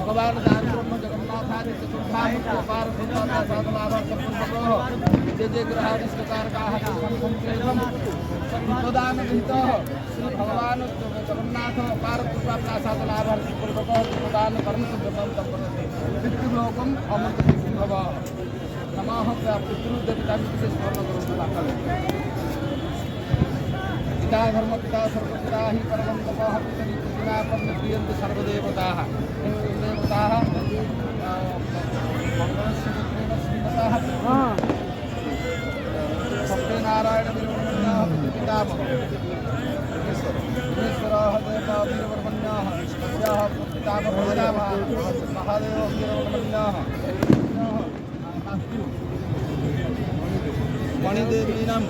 भगवान दारुब्रह्म जगन्नाथादि चतुर्धाम जय जय ग्रहादिष्टकारकाः संप्रदान विहितः श्री भगवान जगन्नाथ पारकृपासादलाभार्थिपूर्वकः प्रदान कर्मसुब्रह्मं तत्परते पितृलोकम् अमृतसिंहव नमः पितृदेवता विशेष स्मरण करोतु पिता धर्म पिता सर्वपिता हि परमं तपः पितरिना प्रियन्ते सर्वदेवताः देवताः श्रीमतः सत्यनारायण पितामह ईश्वरः देवः वीरवर्मण्यः यः पितामह महादेव वीरवर्मण्यः मणिदेवीनां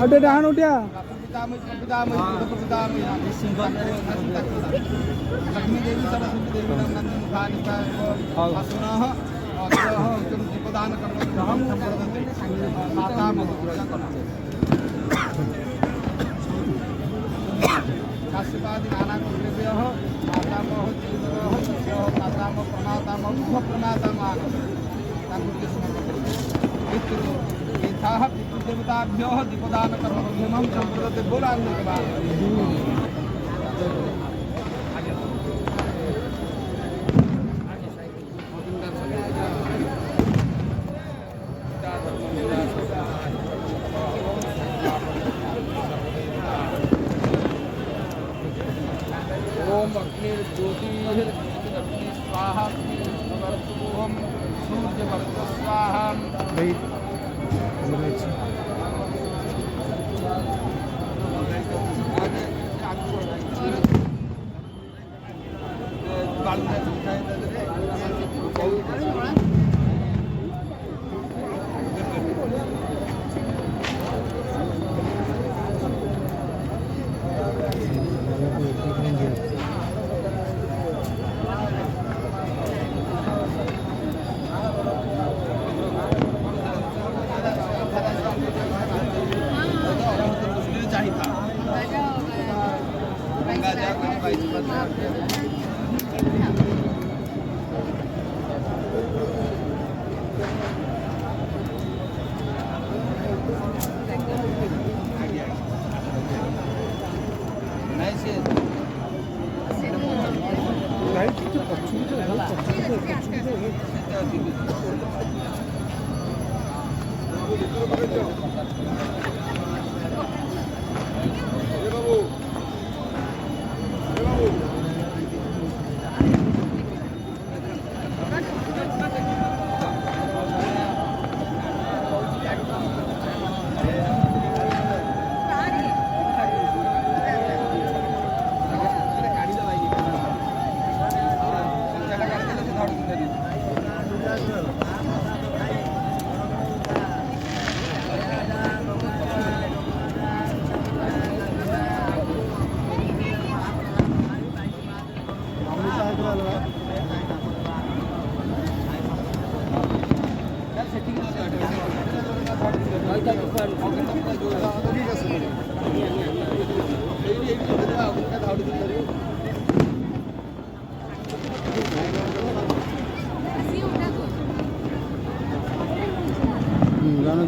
ada dahan udah. पितृदेवताभ्यो दीपदान कर्मोद्यमं संप्रदते बोलांगे के बाद ओम अग्निर्ज्योतिर्ग्नि स्वाहा ओम सूर्यवर्त स्वाहा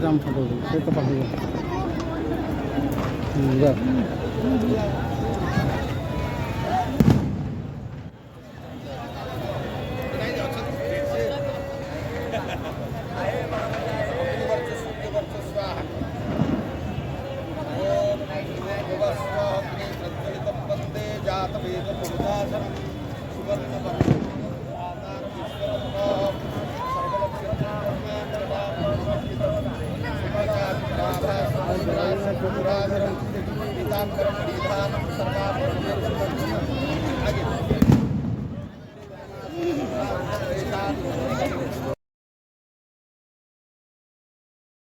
जाम फोटो से तो पास जा सर्वाभरणं